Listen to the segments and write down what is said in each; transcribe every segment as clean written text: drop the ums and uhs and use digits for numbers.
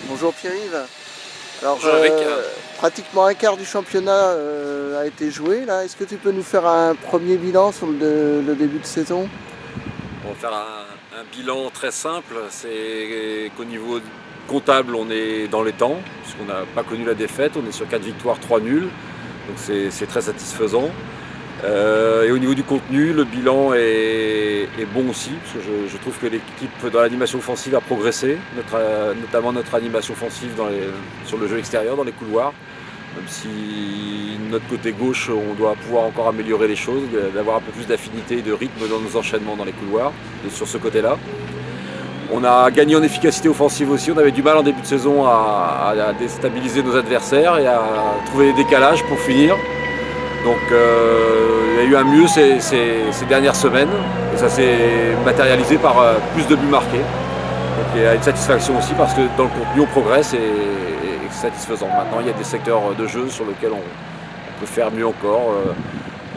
Bonjour Pierre-Yves. Alors, Bonjour Eric. pratiquement un quart du championnat a été joué là. Est-ce que tu peux nous faire un premier bilan sur le début de saison? On va faire un bilan très simple. C'est qu'au niveau comptable, on est dans les temps, puisqu'on n'a pas connu la défaite. On est sur 4 victoires, 3 nuls. Donc c'est très satisfaisant. Et au niveau du contenu, le bilan est bon aussi, parce que je trouve que l'équipe dans l'animation offensive a progressé, notamment notre animation offensive sur le jeu extérieur, dans les couloirs. Même si de notre côté gauche, on doit pouvoir encore améliorer les choses, d'avoir un peu plus d'affinité et de rythme dans nos enchaînements dans les couloirs, sur ce côté-là. On a gagné en efficacité offensive aussi, on avait du mal en début de saison à déstabiliser nos adversaires et à trouver des décalages pour finir. Donc il y a eu un mieux ces dernières semaines et ça s'est matérialisé par plus de buts marqués. Donc il y a une satisfaction aussi parce que dans le contenu on progresse et c'est satisfaisant. Maintenant il y a des secteurs de jeu sur lesquels on peut faire mieux encore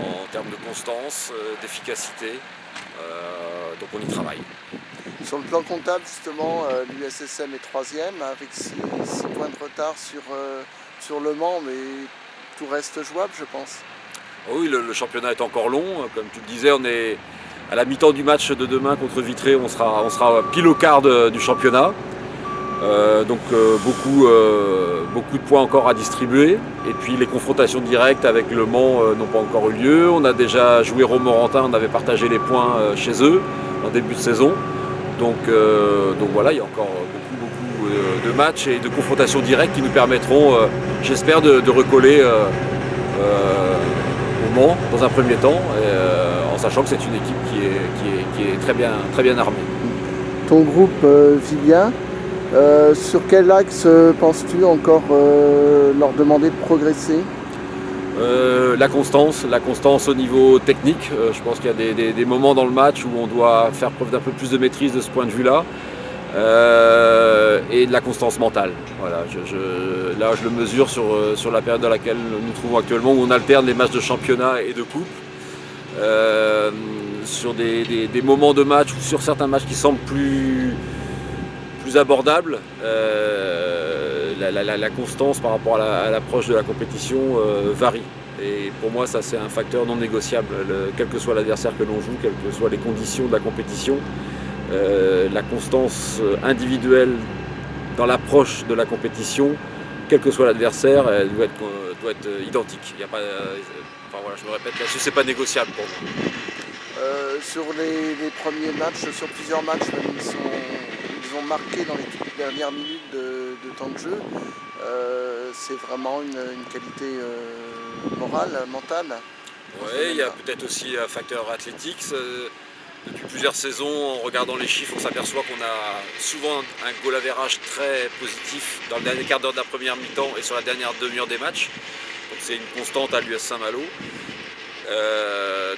en termes de constance, d'efficacité. Donc on y travaille. Sur le plan comptable, justement, l'USSM est troisième avec 6 points de retard sur Le Mans, mais tout reste jouable, je pense. Oui, le championnat est encore long. Comme tu le disais, on est à la mi-temps du match de demain contre Vitré, on sera pile au quart du championnat. Donc beaucoup de points encore à distribuer. Et puis les confrontations directes avec Le Mans n'ont pas encore eu lieu. On a déjà joué Romorantin, on avait partagé les points chez eux en début de saison. Donc voilà, il y a encore beaucoup de matchs et de confrontations directes qui nous permettront, j'espère, de recoller au Mans dans un premier temps, en sachant que c'est une équipe qui est très bien armée. Ton groupe vit bien. Sur quel axe penses-tu encore leur demander de progresser? La constance au niveau technique. Je pense qu'il y a des moments dans le match où on doit faire preuve d'un peu plus de maîtrise de ce point de vue-là. Et de la constance mentale. Voilà, là je le mesure sur la période dans laquelle nous nous trouvons actuellement, où on alterne les matchs de championnat et de coupe. Sur des moments de match ou sur certains matchs qui semblent plus abordables, la constance par rapport à l'approche de la compétition varie. Et pour moi, ça c'est un facteur non négociable, quel que soit l'adversaire que l'on joue, quelles que soient les conditions de la compétition. La constance individuelle dans l'approche de la compétition, quel que soit l'adversaire, elle doit être identique. Il y a pas, voilà, je me répète, là-dessus, c'est pas négociable pour moi. Sur les premiers matchs, sur plusieurs matchs, même, ils ont marqué dans les toutes dernières minutes de temps de jeu. C'est vraiment une qualité morale, mentale. Oui, il y a peut-être aussi un facteur athlétique. Depuis plusieurs saisons, en regardant les chiffres, on s'aperçoit qu'on a souvent un goal average très positif dans le dernier quart d'heure de la première mi-temps et sur la dernière demi-heure des matchs. Donc c'est une constante à l'US Saint-Malo.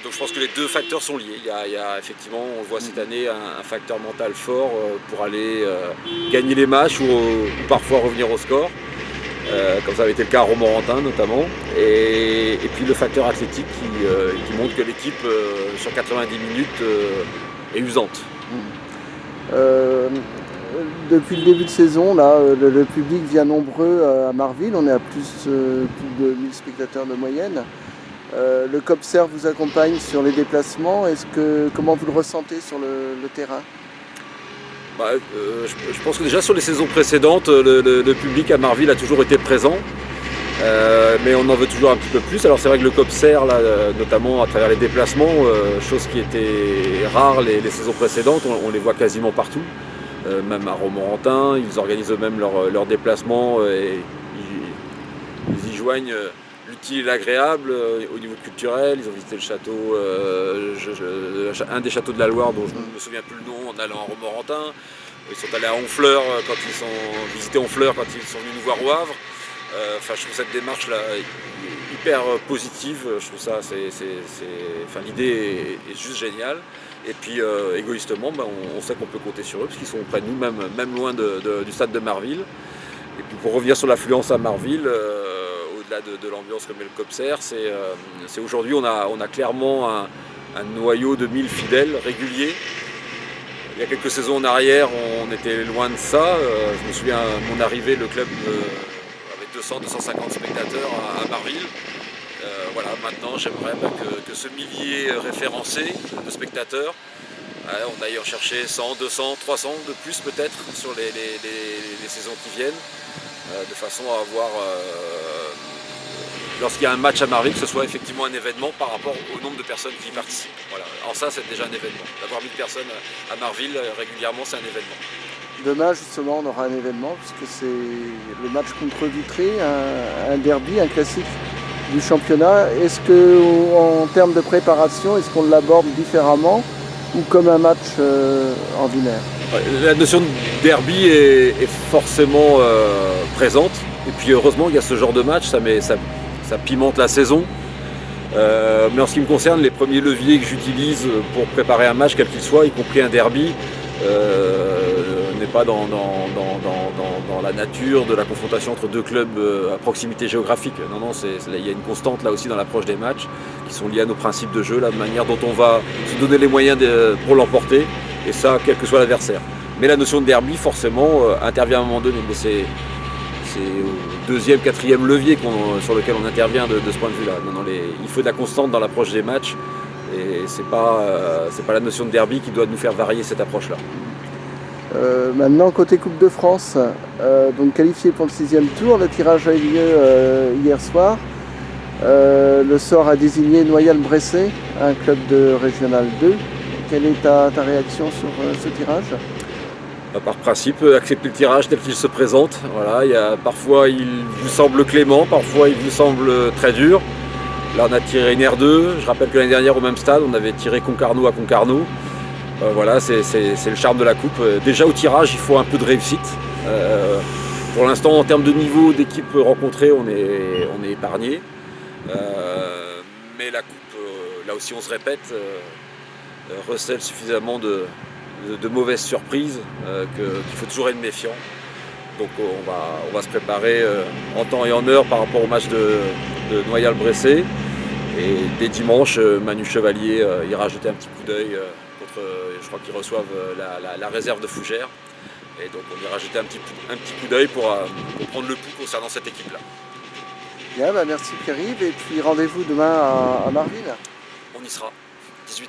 Donc je pense que les deux facteurs sont liés. Il y a effectivement, on le voit cette année, un facteur mental fort pour aller gagner les matchs ou parfois revenir au score. Comme ça avait été le cas à Romorantin notamment, et puis le facteur athlétique qui montre que l'équipe sur 90 minutes est usante. Depuis le début de saison, là, le public vient nombreux à Marville, on est à plus de 1000 spectateurs de moyenne. Le COPSER vous accompagne sur les déplacements, comment vous le ressentez sur le terrain? Je pense que déjà sur les saisons précédentes, le public à Marville a toujours été présent, mais on en veut toujours un petit peu plus. Alors c'est vrai que le COPSER, là, notamment à travers les déplacements, chose qui était rare les saisons précédentes, on les voit quasiment partout, même à Romorantin, ils organisent eux-mêmes leurs déplacements et ils y joignent l'utile et l'agréable. Au niveau culturel, ils ont visité le château, un des châteaux de la Loire dont je ne me souviens plus le nom, en allant à Romorantin. Ils sont allés à Honfleur visité Honfleur quand ils sont venus nous voir au Havre. Je trouve cette démarche là hyper positive. Je trouve ça, l'idée est juste géniale. Et puis égoïstement, on sait qu'on peut compter sur eux parce qu'ils sont près de nous, même loin du stade de Marville. Et puis pour revenir sur l'affluence à Marville, au-delà de l'ambiance comme le COPSER, c'est aujourd'hui on a clairement un noyau de 1000 fidèles réguliers. Il y a quelques saisons en arrière, on était loin de ça. Je me souviens à mon arrivée, le club avait 200-250 spectateurs à Marville. Voilà, maintenant j'aimerais que ce millier référencé de spectateurs, on aille en chercher 100, 200, 300 de plus peut-être sur les saisons qui viennent, de façon à avoir, lorsqu'il y a un match à Marville, que ce soit effectivement un événement par rapport au nombre de personnes qui y participent. Voilà. Alors ça, c'est déjà un événement. D'avoir 1000 personnes à Marville régulièrement, c'est un événement. Demain, justement, on aura un événement, puisque c'est le match contre Vitré, un derby, un classique du championnat. Est-ce qu'en termes de préparation, est-ce qu'on l'aborde différemment ou comme un match ordinaire? La notion de derby est forcément présente. Et puis heureusement, il y a ce genre de match, ça pimente la saison. Mais en ce qui me concerne, les premiers leviers que j'utilise pour préparer un match, quel qu'il soit, y compris un derby, n'est pas dans la nature de la confrontation entre deux clubs à proximité géographique. Non, non, il y a une constante là aussi dans l'approche des matchs qui sont liés à nos principes de jeu, la manière dont on va se donner les moyens pour l'emporter, et ça, quel que soit l'adversaire. Mais la notion de derby, forcément, intervient à un moment donné. Mais c'est au deuxième, quatrième levier sur lequel on intervient de ce point de vue-là. Non, il faut de la constante dans l'approche des matchs, et c'est pas la notion de derby qui doit nous faire varier cette approche-là. Maintenant, côté Coupe de France, donc qualifié pour le 6e tour, le tirage a eu lieu hier soir. Le sort a désigné Noyal-Bressay, un club de Régional 2. Quelle est ta réaction sur ce tirage? Par principe, accepter le tirage tel qu'il se présente. Voilà, parfois il vous semble clément, parfois il vous semble très dur. Là on a tiré une R2, je rappelle que l'année dernière au même stade on avait tiré Concarneau à Concarneau. Voilà, c'est le charme de la coupe. Déjà au tirage il faut un peu de réussite. Pour l'instant en termes de niveau d'équipe rencontrée on est épargné. Mais la coupe, là aussi on se répète, recèle suffisamment de mauvaises surprises qu'il faut toujours être méfiant. Donc on va se préparer en temps et en heure par rapport au match de Noyal-Bressay. Et dès dimanche, Manu Chevalier ira jeter un petit coup d'œil contre, je crois qu'ils reçoivent la réserve de Fougères. Et donc on ira jeter un petit coup d'œil pour prendre le pouls concernant cette équipe-là. Bien, merci Pierre-Yves, et puis rendez-vous demain à Marville. On y sera, 18h.